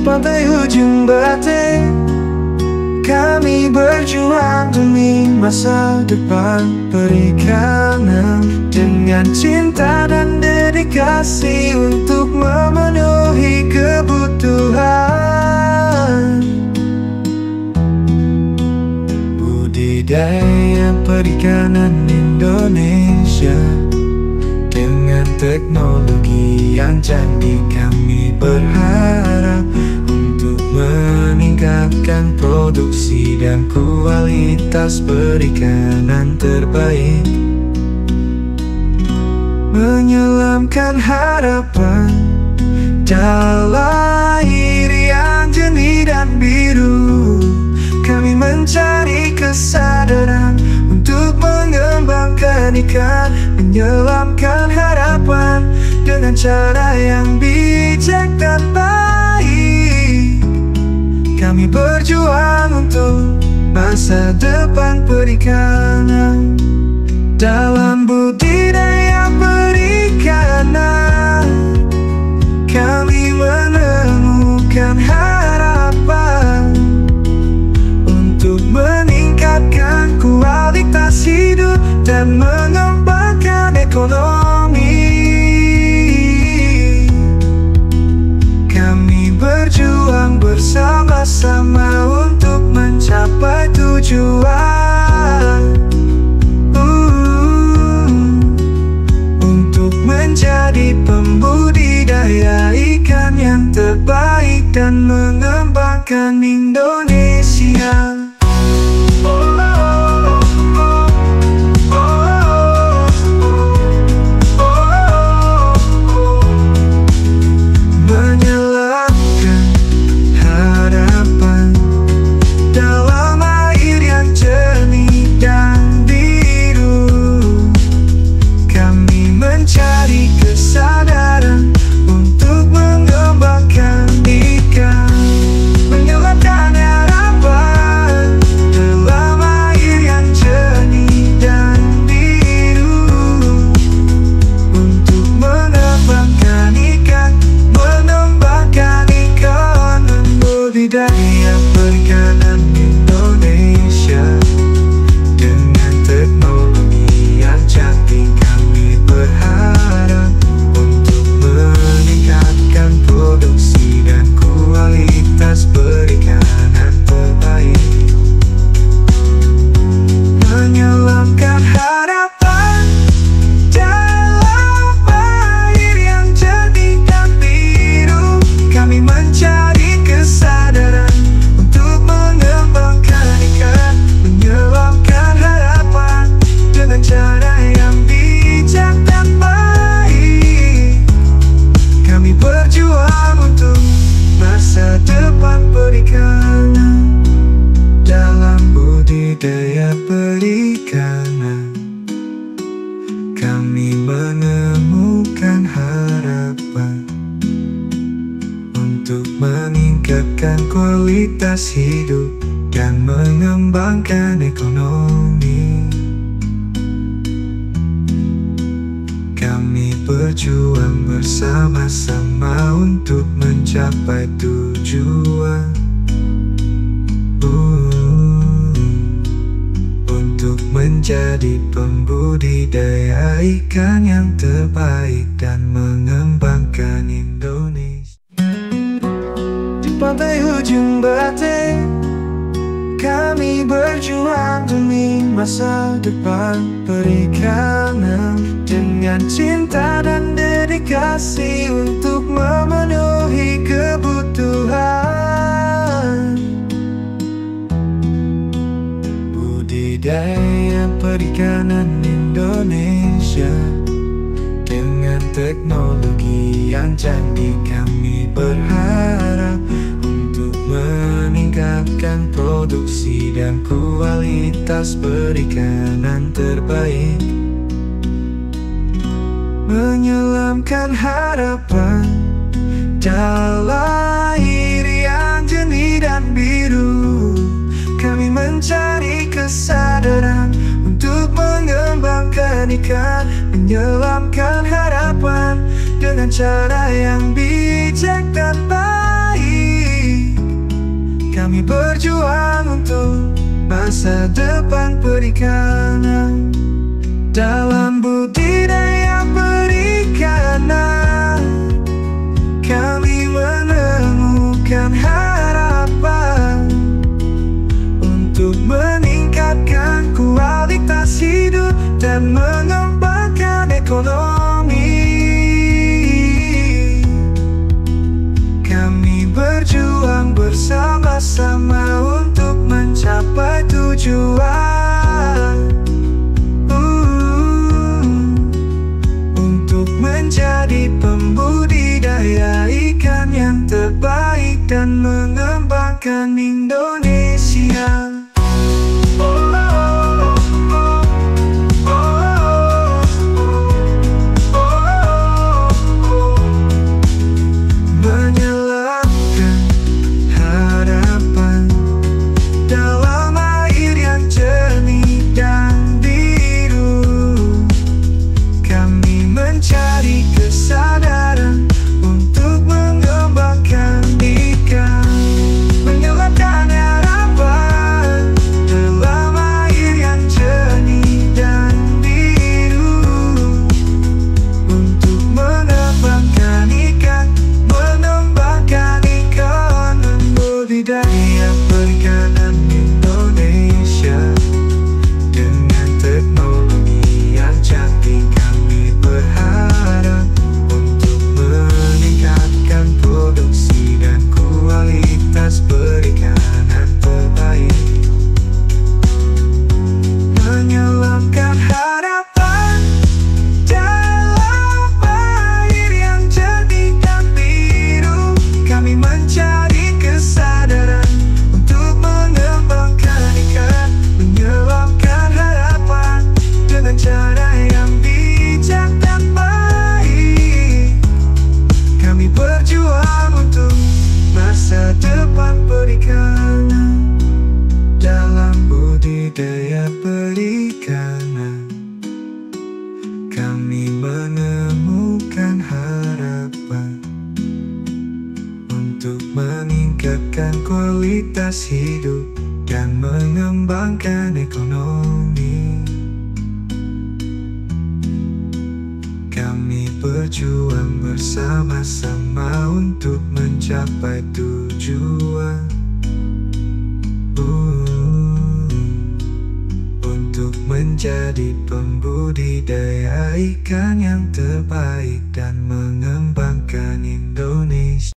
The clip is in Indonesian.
pantai ujung Bate, kami berjuang demi masa depan perikanan, dengan cinta dan dedikasi untuk memenuhi kebutuhan. Budidaya perikanan Indonesia dengan teknologi yang canggih, kami berharap untuk meningkatkan produksi dan kualitas perikanan terbaik, menyelamkan harapan dalam air yang jernih dan biru. Kami mencari kesadaran untuk mengembangkan ikan, menyelamkan harapan dengan cara yang bijak dan baik. Kami berjuang untuk masa depan perikanan. Dalam budidaya perikanan, kami menemukan harapan untuk meningkatkan kualitas hidup dan mengembangkan ekonomi. Kami berjuang bersama-sama untuk mencapai tujuan, untuk menjadi pembudidaya ikan yang terbaik dan mengembangkan Indonesia. Menyelamkan harapan dalam air yang jernih dan biru. Kami mencari kesadaran untuk mengembangkan ikan, menyelamkan harapan dalam air yang jernih dan biru, untuk mengembangkan ikan, mengembangkan ikan. Budidaya perikanan Indonesia dengan teknologi yang canggih, kami berharap untuk meningkatkan produksi dan kualitas perikanan terbaik, menyelamkan harapan dalam air yang jernih dan biru. Kami mencari kesadaran untuk mengembangkan ikan, menyelamkan harapan dengan cara yang bijak dan baik. Kami berjuang untuk masa depan perikanan. Dalam budidaya perikanan, kami menemukan harapan untuk meningkatkan kualitas hidup dan mengembangkan ekonomi. Kami berjuang bersama-sama untuk mencapai tujuan, untuk menjadi pembudidaya ikan yang terbaik dan mengembangkan Indonesia. Di pantai ujung Bate, kami berjuang demi masa depan perikanan, dengan cinta dan dedikasi untuk memenuhi kebutuhan. Budidaya perikanan Indonesia dengan teknologi yang canggih, kami berharap untuk meningkatkan produksi dan kualitas perikanan terbaik, menyelamkan harapan dalam air yang jernih dan biru. Kami mencari kesadaran untuk mengembangkan ikan, menyelamkan harapan dengan cara yang bijak dan baik. masa depan perikanan. Dalam budidaya perikanan, kami menemukan harapan untuk meningkatkan kualitas hidup dan mengembangkan ekonomi. Kami berjuang bersama-sama untuk mencapai tujuan, untuk menjadi pembudidaya ikan yang terbaik dan mengembangkan Indonesia. Menyelamatkan harapan dalam air yang jernih dan biru. Kami mencari kesadaran untuk mengembangkan ikan, menyelamatkan harapan dalam air yang jernih dan biru, untuk mengembangkan ikan, mengembangkan ekonomi. Budidaya perikanan Indonesia dengan teknologi yang canggih, kami berharap untuk meningkatkan produksi dan kualitas perikanan terbaik, menyelamkan harapan dalam air yang jernih dan biru. Kami mencari kesadaran untuk mengembangkan ikan, menyelamkan harapan dengan cara yang bijak dan baik. Kami berjuang untuk masa depan perikanan. Dalam budidaya perikanan, kami menemukan harapan untuk meningkatkan kualitas hidup dan mengembangkan ekonomi. Kami berjuang bersama-sama untuk mencapai tujuan, untuk menjadi pembudidaya ikan yang terbaik dan mengembangkan Indonesia.